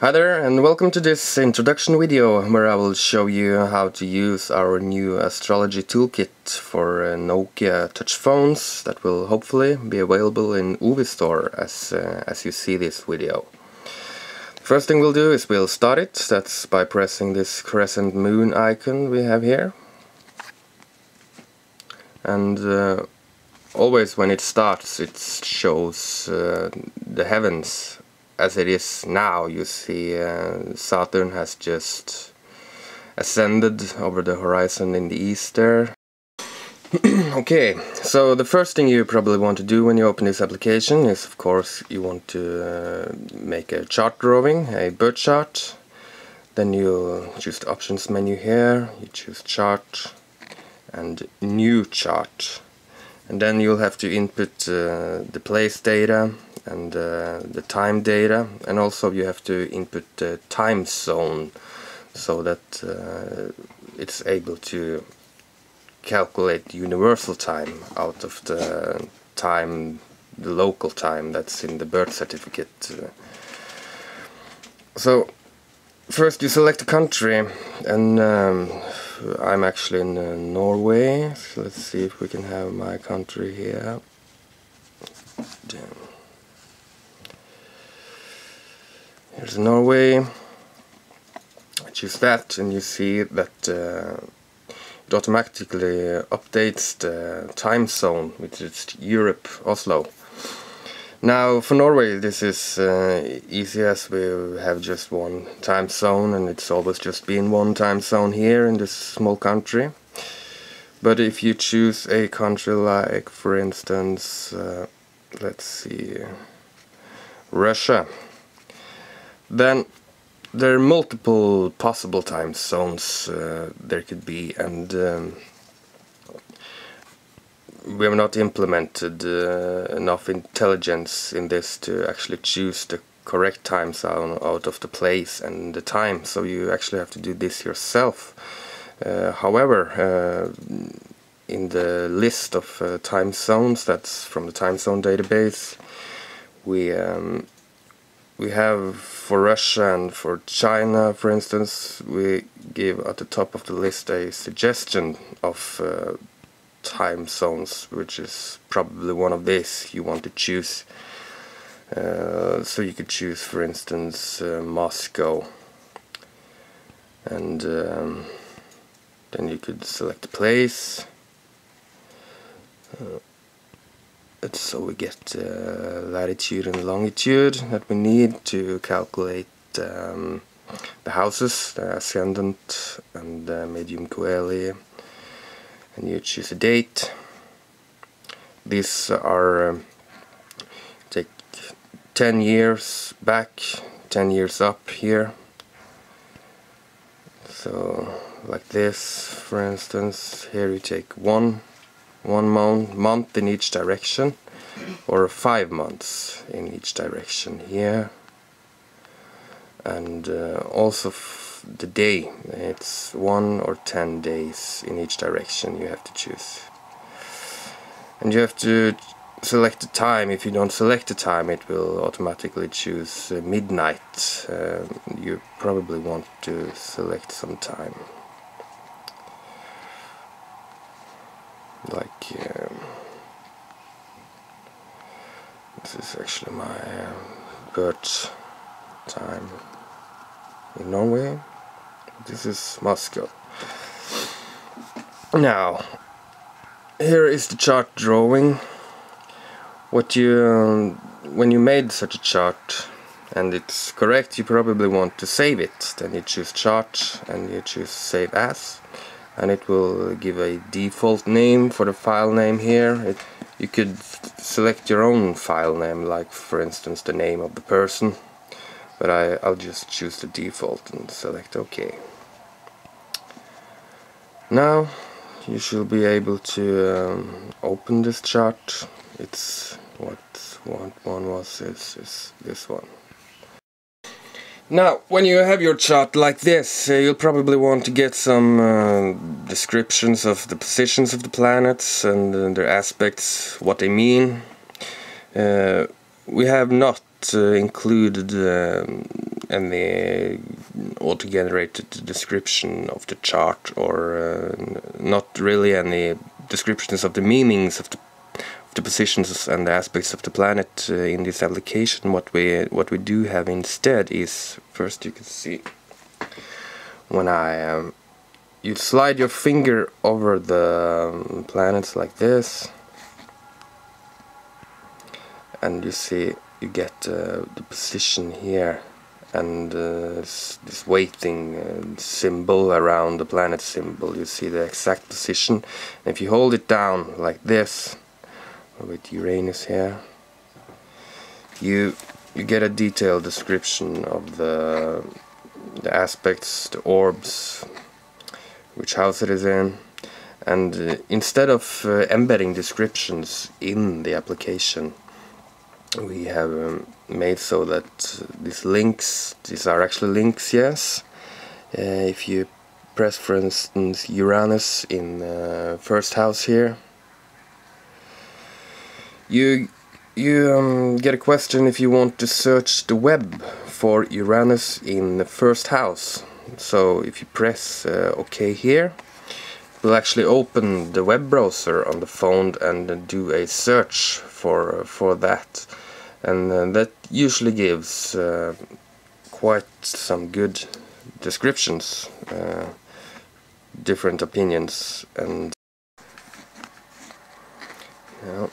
Hi there, and welcome to this introduction video where I will show you how to use our new astrology toolkit for Nokia touch phones that will hopefully be available in UV Store as you see this video. First thing we'll do is we'll start it. That's by pressing this crescent moon icon we have here. And always when it starts it shows the heavens as it is now. You see Saturn has just ascended over the horizon in the east there. Okay, so the first thing you probably want to do when you open this application is, of course, you want to make a chart drawing, a birth chart. Then you choose the options menu here, you choose chart and new chart. And then you'll have to input the place data and the time data, and also you have to input the time zone so that it's able to calculate universal time out of the time, the local time that's in the birth certificate. So first you select a country, and I'm actually in Norway, so let's see if we can have my country here. Here's Norway. I choose that, and you see that it automatically updates the time zone, which is Europe, Oslo. Now for Norway this is easy, as we have just one time zone, and it's always just been one time zone here in this small country. But if you choose a country like, for instance, let's see, Russia, then there are multiple possible time zones there could be, and we have not implemented enough intelligence in this to actually choose the correct time zone out of the place and the time, so you actually have to do this yourself. However, in the list of time zones that's from the time zone database, we have for Russia and for China, for instance, we give at the top of the list a suggestion of time zones, which is probably one of these you want to choose. So you could choose, for instance, Moscow, and then you could select the place. So we get latitude and longitude that we need to calculate the houses, the ascendant and the medium coeli, and you choose a date. These are take 10 years back, 10 years up here. So like this, for instance, here you take one month in each direction, or 5 months in each direction here, and also the day, it's 1 or 10 days in each direction you have to choose. And you have to select the time. If you don't select the time, it will automatically choose midnight. You probably want to select some time, like this is actually my birth time in Norway. This is Moscow. Now here is the chart drawing. What you when you made such a chart and it's correct, you probably want to save it. Then you choose chart and you choose save as, and it will give a default name for the file name here. You could select your own file name, like for instance the name of the person, but I'll just choose the default and select OK. Now you should be able to open this chart. It's what one was, is this one. Now, when you have your chart like this, you'll probably want to get some descriptions of the positions of the planets and their aspects, what they mean. We have not included any auto-generated description of the chart, or not really any descriptions of the meanings of the positions and the aspects of the planet in this application. What we do have instead is, first you can see when you slide your finger over the planets like this, and you see you get the position here, and this weighting symbol around the planet symbol. You see the exact position. And if you hold it down like this with Uranus here, you get a detailed description of the aspects, the orbs, which house it is in. And instead of embedding descriptions in the application, we have made so that these are actually links, yes. If you press, for instance, Uranus in first house here, you get a question if you want to search the web for Uranus in the first house. So if you press OK here, it will actually open the web browser on the phone and do a search for that. And that usually gives quite some good descriptions, different opinions, and yeah.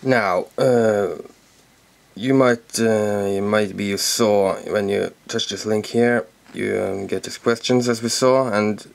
Now, you saw when you touch this link here, you get these questions as we saw, and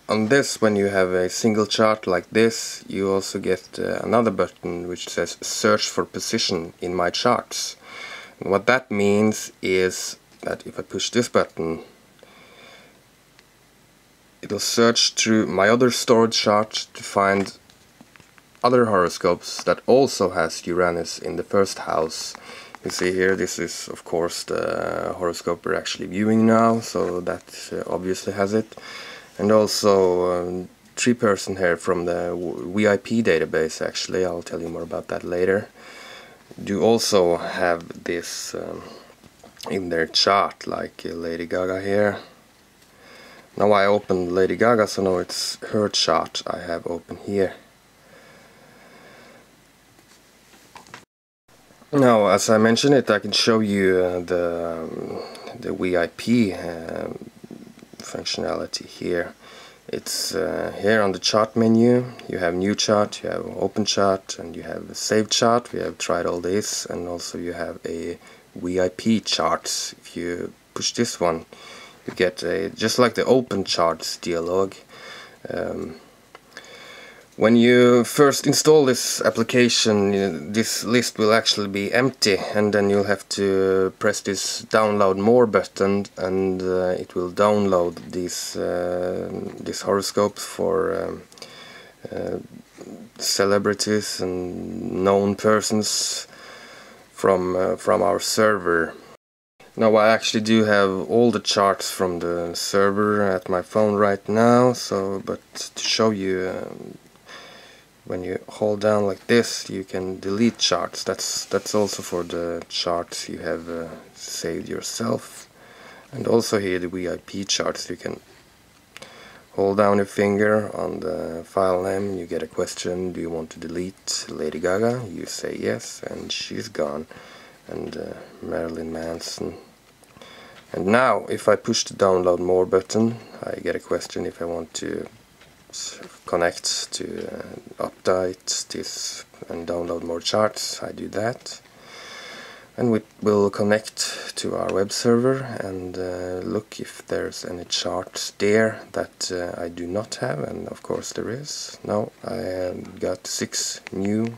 on this, when you have a single chart like this, you also get another button which says search for position in my charts. And what that means is that if I push this button, it'll search through my other stored chart to find other horoscopes that also has Uranus in the first house. You see here, this is of course the horoscope we're actually viewing now, so that obviously has it. And also 3-person here from the VIP database, actually, I'll tell you more about that later, do also have this in their chart, like Lady Gaga here. Now I opened Lady Gaga, so now it's her chart I have open here. Now, as I mentioned it, I can show you the VIP functionality here. It's here on the chart menu. You have new chart, you have open chart, and you have save chart. We have tried all this, and also you have a VIP charts. If you push this one, you get a just like the open charts dialog. When you first install this application, this list will actually be empty, and then you'll have to press this download more button, and it will download these horoscopes for celebrities and known persons from our server. Now I actually do have all the charts from the server at my phone right now, but to show you, when you hold down like this, you can delete charts. That's also for the charts you have saved yourself. And also here the VIP charts, you can hold down your finger on the file name, you get a question, do you want to delete Lady Gaga? You say yes, and she's gone. And Marilyn Manson. And now if I push the download more button, I get a question if I want to connect to update this and download more charts. I do that, and we will connect to our web server and look if there's any charts there that I do not have, and of course there is. Now I got 6 new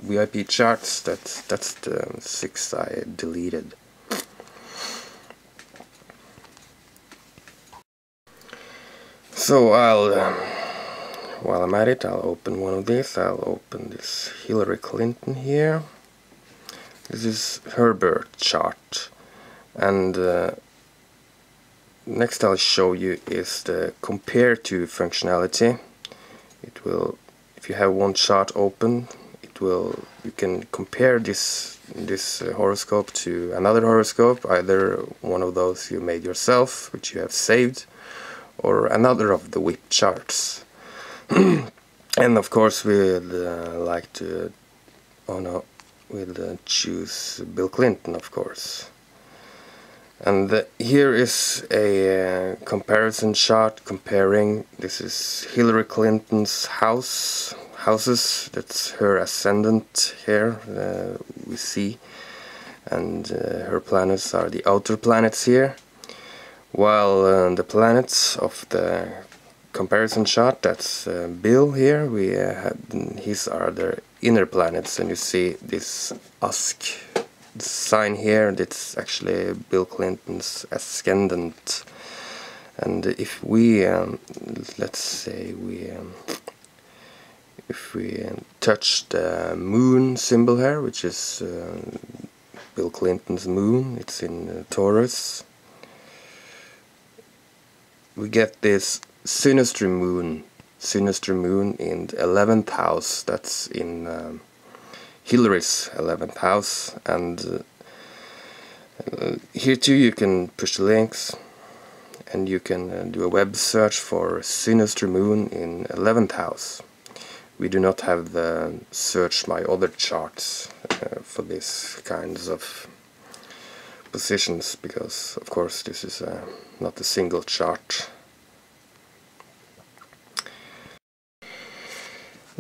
VIP charts. That's the 6 I deleted. So while I'm at it, I'll open one of these. I'll open this Hillary Clinton here. This is her birth chart. And next I'll show you is the compare to functionality. It will if you have one chart open, you can compare this horoscope to another horoscope, either one of those you made yourself, which you have saved, or another of the whip charts. And of course we'd like to, we'll choose Bill Clinton, of course. And here is a comparison chart comparing. This is Hillary Clinton's houses. That's her ascendant here, we see, and her planets are the outer planets here, while the planets of the comparison chart, that's Bill here, his are the inner planets, and you see this Usk sign here, that's actually Bill Clinton's ascendant. And if we let's say if we touch the moon symbol here, which is Bill Clinton's moon, it's in Taurus, we get this sinister moon in the 11th house. That's in Hillary's 11th house, and here too you can push the links, and you can do a web search for sinister moon in 11th house. We do not have the search my other charts for these kinds of positions, because of course this is not a single chart.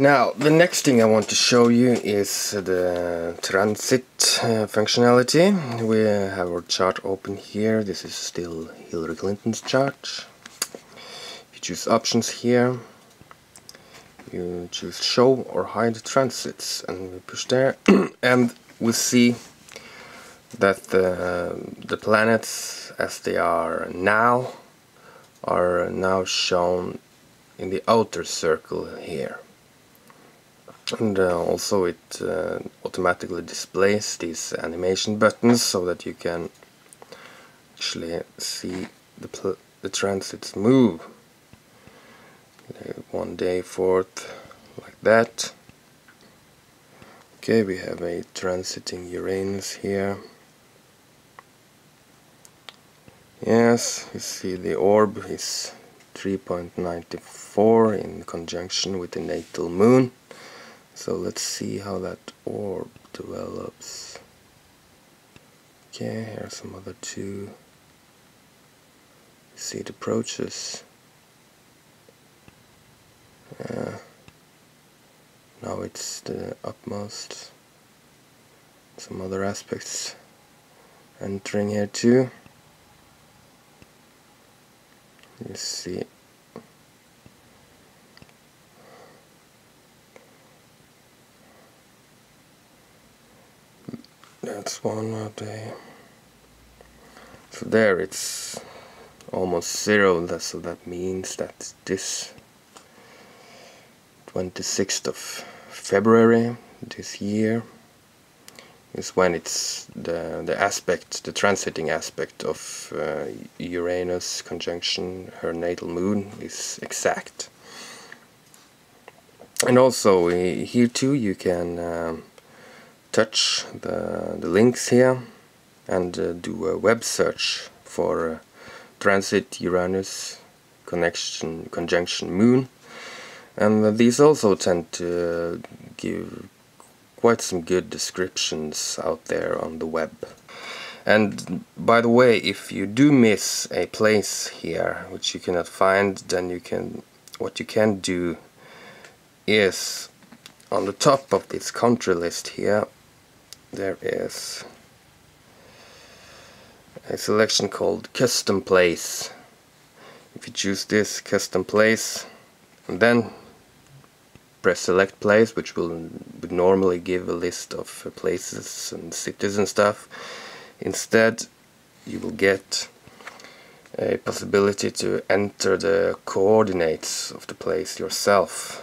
Now, the next thing I want to show you is the transit functionality. We have our chart open here. This is still Hillary Clinton's chart. If you choose options here, you choose show or hide transits, and we push there, and we see that the planets as they are now shown in the outer circle here. And also it automatically displays these animation buttons so that you can actually see the transits move. 1 day forth, like that. Okay, we have a transiting Uranus here. Yes, you see the orb is 3.94 in conjunction with the natal moon. So let's see how that orb develops. Okay, here are some other two. See it approaches. Now it's the upmost. Some other aspects entering here too. You see. That's 1 day. So there it's almost 0, so that means that this 26th of February this year is when it's the aspect, the transiting aspect of Uranus conjunction her natal moon is exact. And also here too you can touch the links here and do a web search for transit Uranus conjunction moon, and these also tend to give quite some good descriptions out there on the web. And by the way, if you do miss a place here which you cannot find, then what you can do is on the top of this country list here there is a selection called custom place. If you choose this custom place and then press select place, which would normally give a list of places and cities and stuff, instead you will get a possibility to enter the coordinates of the place yourself.